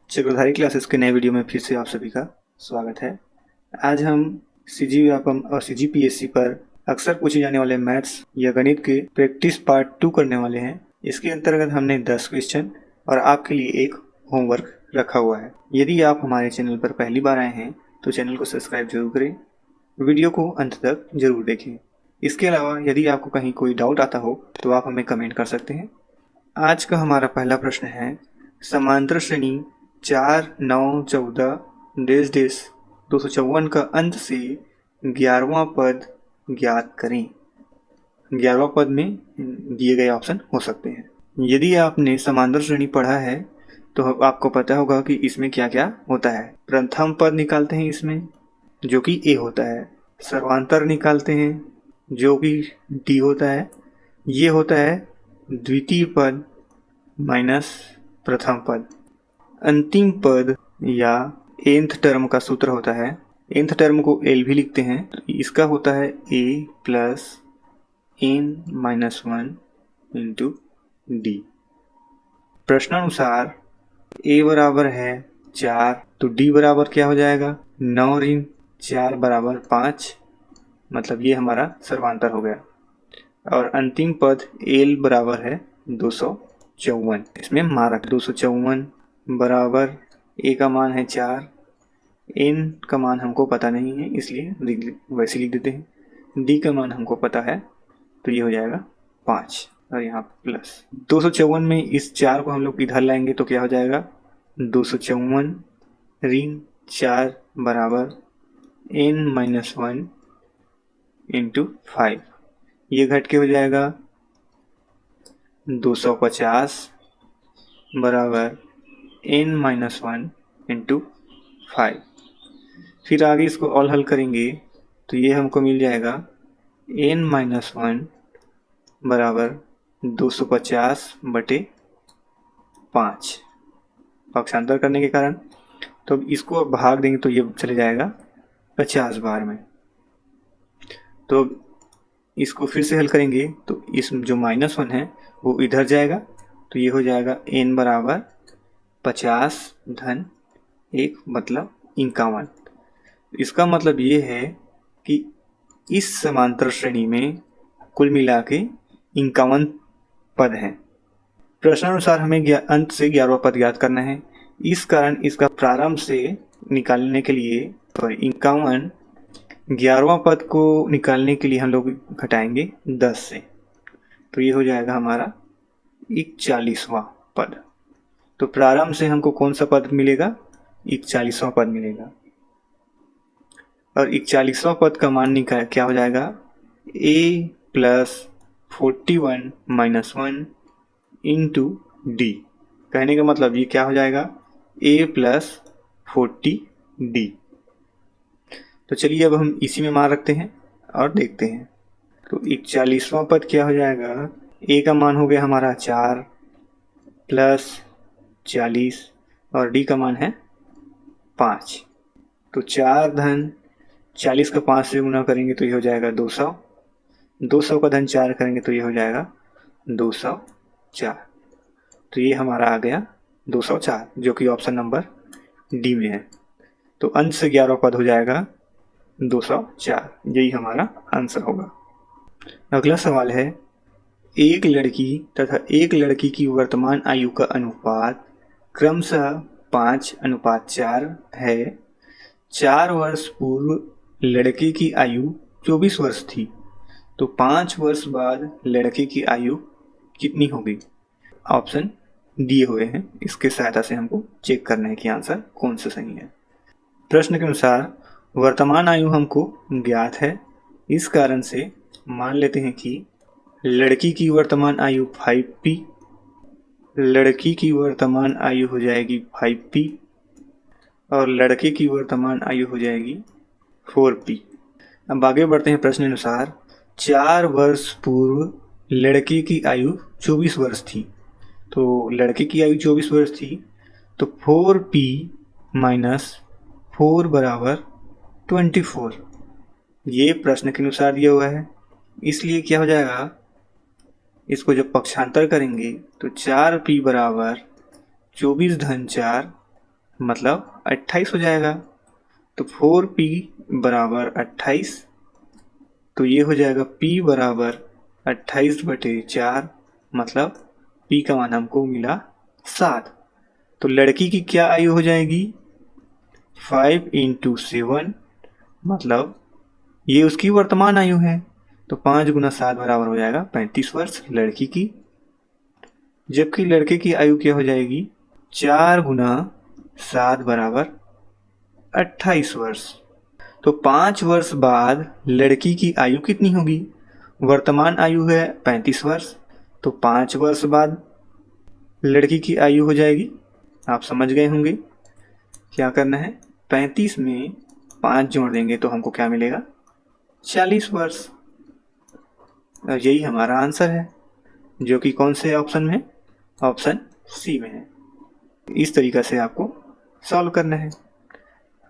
चक्रधारी classes के नए video में फिर से आप सभी का स्वागत है। आज हम सीजी व्यापम और सीजीपीएससी पर अक्सर पूछे जाने वाले मैथ्स या गणित के प्रैक्टिस पार्ट 2 करने वाले हैं। इसके अंतर्गत हमने 10 क्वेश्चन और आपके लिए एक होमवर्क रखा हुआ है। यदि आप हमारे चैनल पर पहली बार आए हैं तो चैनल को सब्सक्राइब जरूर करें, वीडियो को अंत तक जरूर देखें। इसके अलावा यदि आपको कहीं कोई डाउट आता हो तो आप हमें कमेंट कर सकते हैं। आज का हमारा पहला प्रश्न है, समांतर श्रेणी 4, 9, 14 डेश डेश 254 का अंत से 11वां पद ज्ञात करें। 11वां पद में दिए गए ऑप्शन हो सकते हैं। यदि आपने समांतर श्रेणी पढ़ा है तो आपको पता होगा कि इसमें क्या क्या होता है। प्रथम पद निकालते हैं इसमें, जो कि ए होता है। सर्वांतर निकालते हैं जो कि डी होता है। ये होता है द्वितीय पद माइनस प्रथम पद। अंतिम पद या nth टर्म का सूत्र होता है, nth टर्म को एल भी लिखते हैं, तो इसका होता है a plus n minus 1 into D. प्रश्नानुसार a बराबर है 4 तो d बराबर क्या हो जाएगा 9 ऋण 4 बराबर 5, मतलब ये हमारा सर्वांतर हो गया। और अंतिम पद l बराबर है 254। इसमें मारक 254 बराबर a का मान है 4, n का मान हमको पता नहीं है इसलिए वैसे लिख देते हैं। d का मान हमको पता है तो ये हो जाएगा 5 और यहाँ प्लस 254 में इस 4 को हम लोग इधर लाएंगे तो क्या हो जाएगा 254 ऋण 4 बराबर n माइनस 1 इंटू 5। ये घट के हो जाएगा 250 बराबर n माइनस 1 इंटू 5। फिर आगे इसको ऑल हल करेंगे तो ये हमको मिल जाएगा n माइनस 1 बराबर 250 बटे 5। पक्षांतर करने के कारण तो इसको भाग देंगे तो ये चले जाएगा 50 बार में। तो इसको फिर से हल करेंगे तो इस जो -1 है वो इधर जाएगा तो ये हो जाएगा n बराबर 50 धन 1 मतलब 51। इसका मतलब ये है कि इस समांतर श्रेणी में कुल मिला के 51 पद हैं। प्रश्नानुसार हमें अंत से 11वां पद ज्ञात करना है। इस कारण इसका प्रारंभ से निकालने के लिए 51 11वां पद को निकालने के लिए हम लोग घटाएंगे 10 से, तो ये हो जाएगा हमारा 41वां पद। तो प्रारंभ से हमको कौन सा पद मिलेगा 41वां पद मिलेगा। और 41वां पद का मान निकाल क्या हो जाएगा a plus 41 minus 1 into D. कहने का मतलब ये क्या हो जाएगा a प्लस 40d। तो चलिए अब हम इसी में मान रखते हैं और देखते हैं। तो 41वां पद क्या हो जाएगा, a का मान हो गया हमारा 4 प्लस 40 और d का मान है 5। तो 4 धन 40 का 5 से गुना करेंगे तो ये हो जाएगा 200। 200 का धन 4 करेंगे तो ये हो जाएगा 204। तो ये हमारा आ गया 204 जो कि ऑप्शन नंबर डी में है। तो अंत से 11वां पद हो जाएगा 204, यही हमारा आंसर होगा। अगला सवाल है, एक लड़की तथा एक लड़की की वर्तमान आयु का अनुपात क्रमशः 5:4 है। 4 वर्ष पूर्व लड़के की आयु 24 वर्ष थी, तो 5 वर्ष बाद लड़के की आयु कितनी होगी। ऑप्शन दिए हुए हैं, इसके सहायता से हमको चेक करना है कि आंसर कौन सा सही है। प्रश्न के अनुसार वर्तमान आयु हमको ज्ञात है, इस कारण से मान लेते हैं कि लड़की की वर्तमान आयु 5p, लड़की की वर्तमान आयु हो जाएगी 5p और लड़के की वर्तमान आयु हो जाएगी 4p। अब आगे बढ़ते हैं। प्रश्न अनुसार 4 वर्ष पूर्व लड़के की आयु 24 वर्ष थी, तो लड़के की आयु 24 वर्ष थी तो 4p माइनस 4 बराबर 24। ये प्रश्न के अनुसार दिया हुआ है, इसलिए क्या हो जाएगा, इसको जब पक्षांतर करेंगे तो 4p बराबर 24 धन 4 मतलब 28 हो जाएगा। तो 4p बराबर 28, तो ये हो जाएगा p बराबर 28/4, मतलब p का मान हमको मिला 7। तो लड़की की क्या आयु हो जाएगी? 5 × 7, मतलब ये उसकी वर्तमान आयु है। तो 5 × 7 बराबर हो जाएगा 35 वर्ष लड़की की। जबकि लड़के की आयु क्या हो जाएगी? 4 × 7 बराबर 28 वर्ष। तो 5 वर्ष बाद लड़की की आयु कितनी होगी? वर्तमान आयु है 35 वर्ष, तो 5 वर्ष बाद लड़की की आयु हो जाएगी, आप समझ गए होंगे क्या करना है। 35 में 5 जोड़ देंगे तो हमको क्या मिलेगा? 40 वर्ष। और यही हमारा आंसर है, जो कि कौन से ऑप्शन में? ऑप्शन सी में है। इस तरीका से आपको सॉल्व करना है।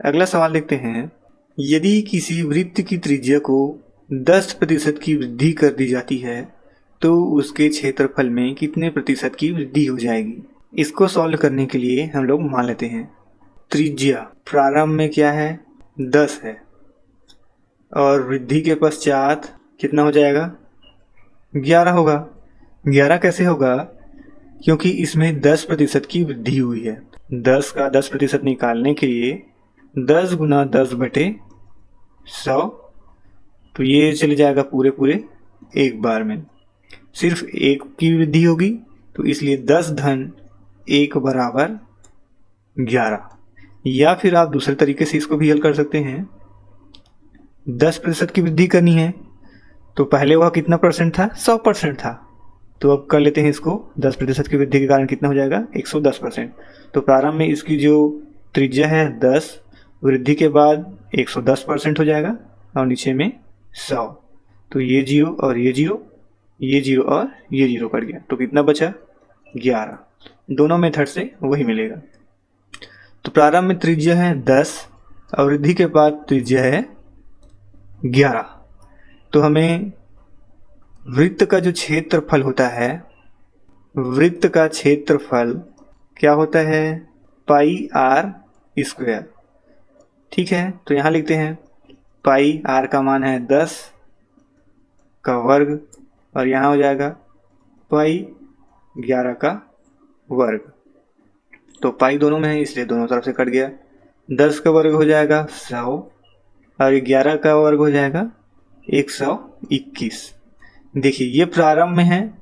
अगला सवाल देखते हैं। यदि किसी वृत्त की त्रिज्या को 10% की वृद्धि कर दी जाती है तो उसके क्षेत्रफल में कितने प्रतिशत की वृद्धि हो जाएगी? इसको सॉल्व करने के लिए हम लोग मान लेते हैं त्रिज्या प्रारंभ में क्या है? 10 है, और वृद्धि के पश्चात कितना हो जाएगा? 11 होगा। 11 कैसे होगा? क्योंकि इसमें 10% की वृद्धि हुई है। 10 का 10% निकालने के लिए 10 × 10/100, तो ये चले जाएगा पूरे पूरे एक बार में। सिर्फ एक की वृद्धि होगी, तो इसलिए 10 धन 1 बराबर 11। या फिर आप दूसरे तरीके से इसको भी हल कर सकते हैं। 10% की वृद्धि करनी है तो पहले वह कितना परसेंट था? 100% था। तो अब कर लेते हैं इसको, 10% की वृद्धि के कारण कितना हो जाएगा? 110%। तो प्रारंभ में इसकी जो त्रिज्या है 10, वृद्धि के बाद 110% हो जाएगा, और नीचे में 100। तो ये 0 और ये 0, ये 0 और ये 0 कट गया, तो कितना बचा? 11। दोनों मेथड से वही मिलेगा। तो प्रारंभ में त्रिज्या है 10 और वृद्धि के बाद त्रिज्या है 11। तो हमें वृत्त का जो क्षेत्रफल होता है, वृत्त का क्षेत्रफल क्या होता है? πr²। ठीक है, तो यहाँ लिखते हैं पाई r का मान है 10 का वर्ग, और यहाँ हो जाएगा पाई 11 का वर्ग। तो पाई दोनों में है इसलिए दोनों तरफ से कट गया। 10 का वर्ग हो जाएगा 100, और 11 का वर्ग हो जाएगा 121। देखिए ये प्रारंभ में है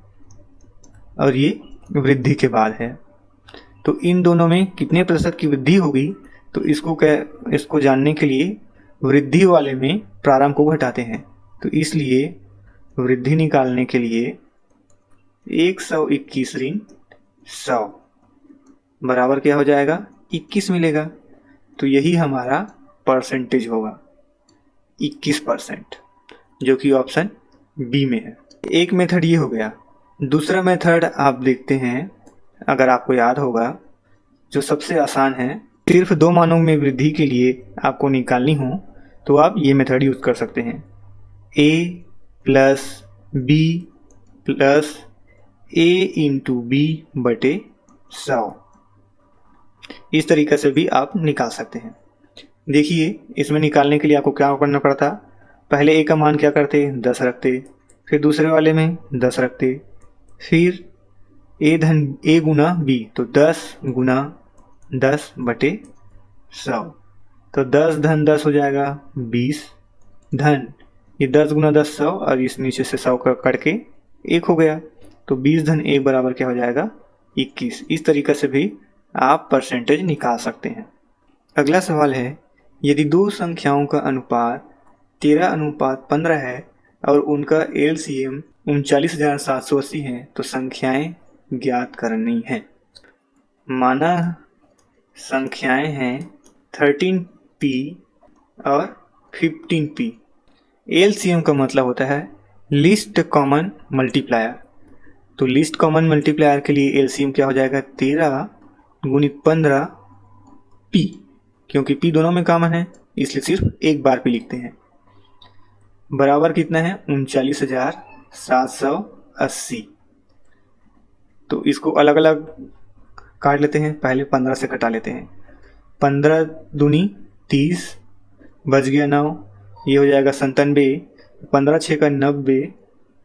और ये वृद्धि के बाद है, तो इन दोनों में कितने प्रतिशत की वृद्धि होगी? तो इसको जानने के लिए वृद्धि वाले में प्रारंभ को घटाते हैं। तो इसलिए वृद्धि निकालने के लिए 121 ऋण 100 बराबर क्या हो जाएगा? 21 मिलेगा। तो यही हमारा परसेंटेज होगा 21%, जो कि ऑप्शन बी में है। एक मेथड ये हो गया। दूसरा मेथड आप देखते हैं, अगर आपको याद होगा, जो सबसे आसान है। सिर्फ 2 मानों में वृद्धि के लिए आपको निकालनी हो तो आप ये मेथड यूज कर सकते हैं। a + b + a × b/100, इस तरीके से भी आप निकाल सकते हैं। देखिए इसमें निकालने के लिए आपको क्या करना पड़ता? पहले a का मान क्या करते? 10 रखते, फिर दूसरे वाले में 10 रखते, फिर a × b, तो 10 × 10/100, तो 10 धन 10 हो जाएगा 20, धन ये 10 × 10 100, और इस नीचे से 100 का कट के 1 हो गया, तो 20 धन 1 बराबर क्या हो जाएगा? 21। इस तरीके से भी आप परसेंटेज निकाल सकते हैं। अगला सवाल है, यदि 2 संख्याओं का अनुपात 13:15 है और उनका LCM 39,780 है तो संख्याएं ज्ञात करनी है। माना संख्याएं हैं 13p और 15p। LCM का मतलब होता है लिस्ट कॉमन मल्टीप्लायर। तो लिस्ट कॉमन मल्टीप्लायर के लिए LCM क्या हो जाएगा? 13 × 15p, क्योंकि p दोनों में कॉमन है इसलिए सिर्फ एक बार p लिखते हैं। बराबर कितना है? 39,780। तो इसको अलग अलग काट लेते हैं, पहले 15 से घटा लेते हैं। 15 दूनी 30, बच गया 9, ये हो जाएगा 97, 15 छः का 90,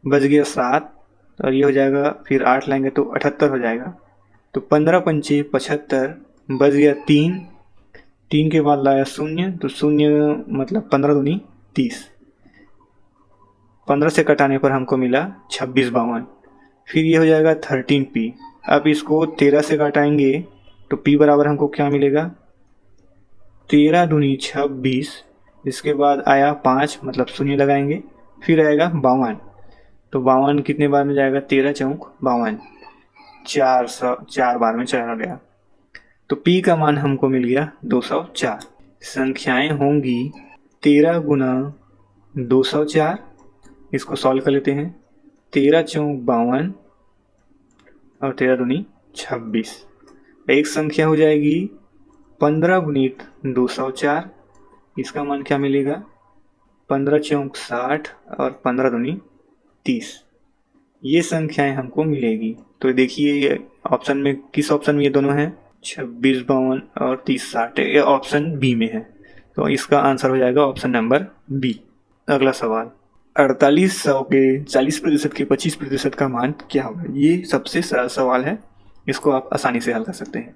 बच गया 7, और ये हो जाएगा, फिर 8 लाएंगे तो 78 हो जाएगा। तो 15 पंचे 75, बच गया 3, 3 के बाद लाया 0, तो 0 मतलब 15 दूनी 30, 15 से कटाने पर हमको मिला 2652। फिर ये हो जाएगा 13p। अब इसको 13 से घटाएंगे तो p बराबर हमको क्या मिलेगा, 13 दूनी 26, इसके बाद आया 5 मतलब 0 लगाएंगे, फिर आएगा 52, तो 52 कितने बार में जाएगा, 13 चौक 52, 4 बार में चला गया। तो p का मान हमको मिल गया 204। संख्याएं होंगी 13 गुना 204, इसको सॉल्व कर लेते हैं, 13 चौक 52 और 13 दूनी 26। एक संख्या हो जाएगी 15 गुणित 204, इसका मान क्या मिलेगा, 15 चौक 60 और 15 दूनी 30। ये संख्याएं हमको मिलेगी। तो देखिए ये ऑप्शन में, किस ऑप्शन में ये दोनों हैं, 26 52 और 30 60, ये ऑप्शन बी में है। तो इसका आंसर हो जाएगा ऑप्शन नंबर बी। अगला सवाल, 4800 के 40% के 25% का मान क्या होगा। ये सबसे सरल सवाल है, इसको आप आसानी से हल कर सकते हैं।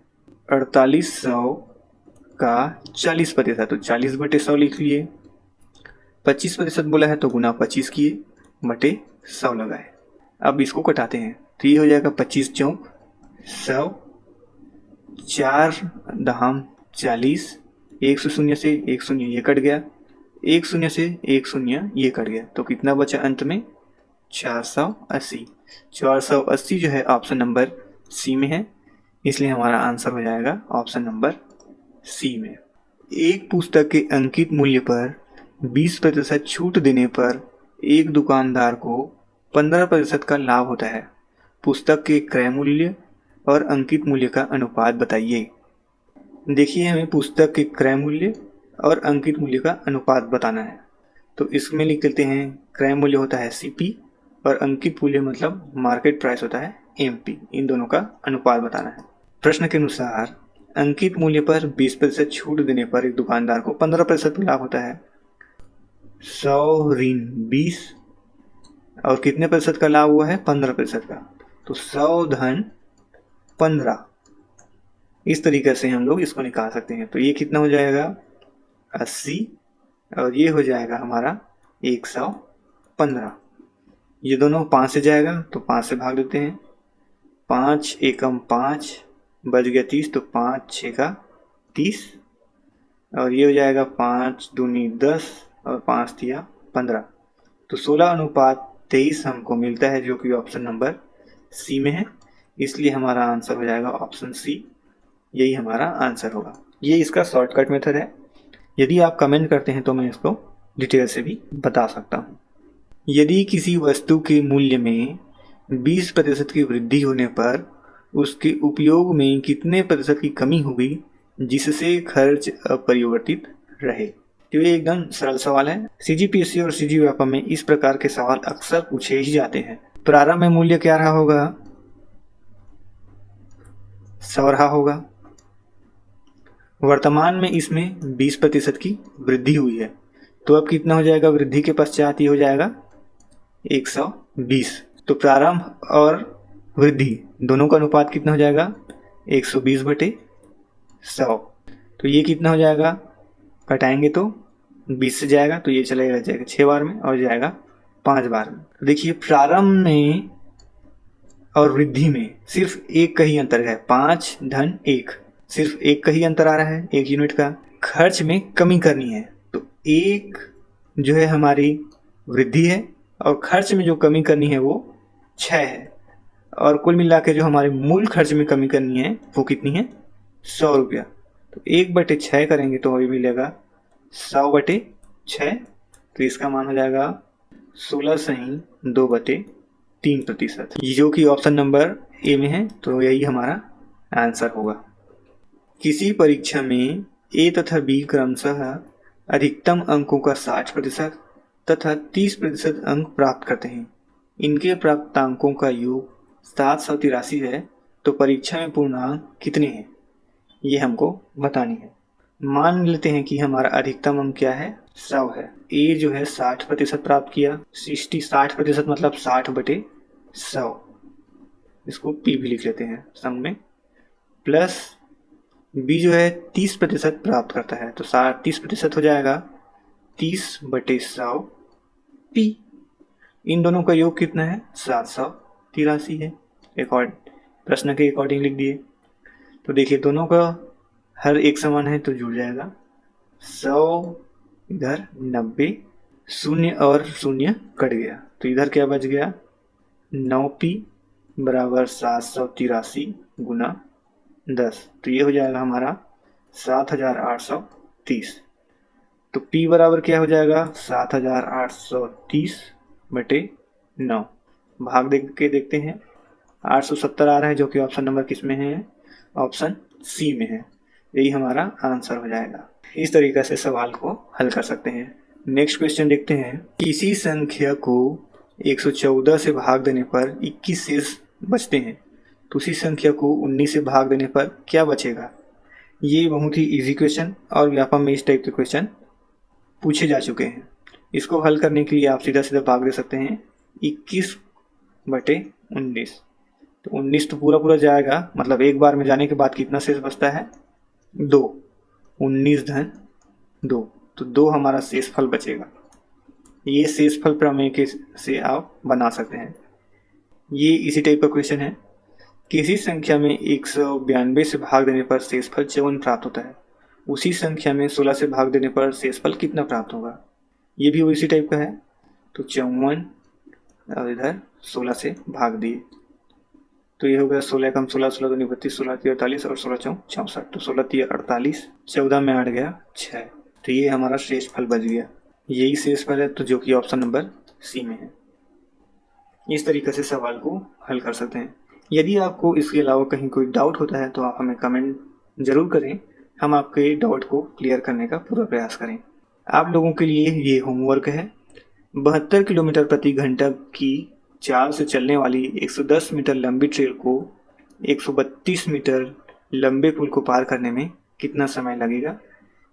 4800 का 40%, तो 40/100 लिख लिए, 25% बोला है तो गुना 25 किए, बटे 100 लगाए। अब इसको कटाते हैं तो ये हो जाएगा 25 चौक 100, 4 दहाम 40, 1 से 0 से 1 0 ये कट गया, 1 0 से 1 0 ये कट गया, तो कितना बचा अंत में, 480। 480 जो है ऑप्शन नंबर सी में है, इसलिए हमारा आंसर हो जाएगा ऑप्शन नंबर सी में। एक पुस्तक के अंकित मूल्य पर 20% छूट देने पर एक दुकानदार को 15% का लाभ होता है। पुस्तक के क्रय मूल्य और अंकित मूल्य का अनुपात बताइए। देखिए हमें पुस्तक के क्रय मूल्य और अंकित मूल्य का अनुपात बताना है, तो इसमें लिख लेते हैं, क्रय मूल्य होता है CP और अंकित मूल्य मतलब मार्केट प्राइस होता है MP। इन दोनों का अनुपात बताना है। प्रश्न के अनुसार अंकित मूल्य पर 20% छूट देने पर एक दुकानदार को 15% लाभ होता है। 100 ऋण 20 और कितने प्रतिशत का लाभ हुआ है, 15% का, तो 100 धन 15। इस तरीके से हम लोग इसको निकाल सकते हैं। तो ये कितना हो जाएगा, 80, और ये हो जाएगा हमारा 115। ये दोनों 5 से जाएगा तो 5 से भाग देते हैं, 5 एकम 5, बच गया 30, तो 5 6 का 30, और ये हो जाएगा 5 दूनी 10 और 5 तिया 15, तो 16:23 हमको मिलता है, जो कि ऑप्शन नंबर सी में है। इसलिए हमारा आंसर हो जाएगा ऑप्शन सी, यही हमारा आंसर होगा। ये इसका शॉर्टकट मेथड है। यदि आप कमेंट करते हैं तो मैं इसको डिटेल से भी बता सकता हूँ। यदि किसी वस्तु के मूल्य में 20% की वृद्धि होने पर उसके उपयोग में कितने प्रतिशत की कमी होगी जिससे खर्च अपरिवर्तित रहे। तो ये एकदम सरल सवाल है। CGPSC और CG व्यापम में इस प्रकार के सवाल अक्सर पूछे ही जाते हैं। प्रारंभ में मूल्य क्या रहा होगा, 100 रहा होगा। वर्तमान में इसमें 20% की वृद्धि हुई है, तो अब कितना हो जाएगा, वृद्धि के पश्चात ही हो जाएगा 120। तो प्रारंभ और वृद्धि दोनों का अनुपात कितना हो जाएगा, 120/100। तो ये कितना हो जाएगा, घटाएंगे तो 20 से जाएगा, तो ये चलेगा जाएगा 6 बार में और जाएगा 5 बार में। तो देखिए प्रारंभ में और वृद्धि में सिर्फ एक का ही अंतर है, 5 धन 1, सिर्फ एक का ही अंतर आ रहा है, 1 यूनिट का। खर्च में कमी करनी है, तो 1 जो है हमारी वृद्धि है और खर्च में जो कमी करनी है वो 6 है, और कुल मिला के जो हमारे मूल खर्च में कमी करनी है वो कितनी है, 100 रुपया। तो 1/6 करेंगे तो वही मिलेगा 100/6, तो इसका मान हो जाएगा 16.2/3%, जो कि ऑप्शन नंबर ए में है, तो यही हमारा आंसर होगा। किसी परीक्षा में ए तथा बी क्रमशः अधिकतम अंकों का 60% तथा 30% अंक प्राप्त करते हैं। इनके प्राप्त अंकों का योग 783 है, तो परीक्षा में पूर्णांक कितने हैं, ये हमको बतानी है। मान लेते हैं कि हमारा अधिकतम अंक क्या है, 100 है। ए जो है 60% प्राप्त किया, 60% मतलब 60/100, इसको पी भी लिख लेते हैं सम में। प्लस बी जो है 30% प्राप्त करता है, तो 30% हो जाएगा 30/100 पी। इन दोनों का योग कितना है, 783 है। प्रश्न के अकॉर्डिंग लिख दिए। तो देखिए दोनों का हर एक समान है तो जुड़ जाएगा, 100 इधर 90, शून्य और शून्य कट गया, तो इधर क्या बच गया, 9p बराबर 783 गुना 10, तो ये हो जाएगा हमारा 7830। तो p बराबर क्या हो जाएगा, 7830/9। भाग देख के देखते हैं, 870 आ रहा है, जो कि ऑप्शन नंबर किस में है, ऑप्शन सी में है। यही हमारा आंसर हो जाएगा। इस तरीके से सवाल को हल कर सकते हैं। नेक्स्ट क्वेश्चन देखते हैं। किसी संख्या को 114 से भाग देने पर 21 शेष बचते हैं, तो उसी संख्या को 19 से भाग देने पर क्या बचेगा। ये बहुत ही इजी क्वेश्चन और व्यापम में इस टाइप के क्वेश्चन पूछे जा चुके हैं। इसको हल करने के लिए आप सीधा सीधा भाग दे सकते हैं 21/19। तो 19 तो पूरा पूरा जाएगा, मतलब एक बार में जाने के बाद कितना शेष बचता है, 2। 19 धन 2, तो 2 हमारा शेषफल बचेगा। ये शेषफल प्रमेय के से आप बना सकते हैं। ये इसी टाइप का क्वेश्चन है। किसी संख्या में 192 से भाग देने पर शेषफल 54 प्राप्त होता है, उसी संख्या में 16 से भाग देने पर शेषफल कितना प्राप्त होगा। ये भी उसी टाइप का है। तो 54 और इधर 16 से भाग दिए, तो ये हो गया 16 कम 16, 16 दूनी 32, 16 3 48 और 16 चौं 64, तो 16 3 48, 14 में 8 गया 6, तो ये हमारा शेषफल बच गया। यही शेषफल है, तो जो कि ऑप्शन नंबर सी में है। इस तरीके से सवाल को हल कर सकते हैं। यदि आपको इसके अलावा कहीं कोई डाउट होता है तो आप हमें कमेंट जरूर करें, हम आपके डाउट को क्लियर करने का पूरा प्रयास करें। आप लोगों के लिए ये होमवर्क है। 72 किलोमीटर प्रति घंटा की चाल से चलने वाली 110 मीटर लंबी ट्रेन को 132 मीटर लंबे पुल को पार करने में कितना समय लगेगा।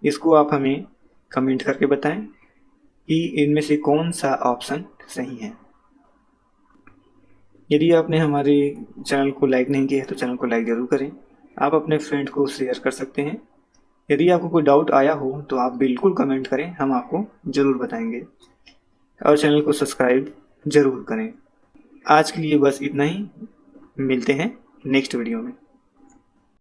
इसको आप हमें कमेंट करके बताएं कि इनमें से कौन सा ऑप्शन सही है। यदि आपने हमारे चैनल को लाइक नहीं किया है तो चैनल को लाइक ज़रूर करें। आप अपने फ्रेंड को शेयर कर सकते हैं। यदि आपको कोई डाउट आया हो तो आप बिल्कुल कमेंट करें, हम आपको ज़रूर बताएंगे। और चैनल को सब्सक्राइब ज़रूर करें। आज के लिए बस इतना ही, मिलते हैं नेक्स्ट वीडियो में।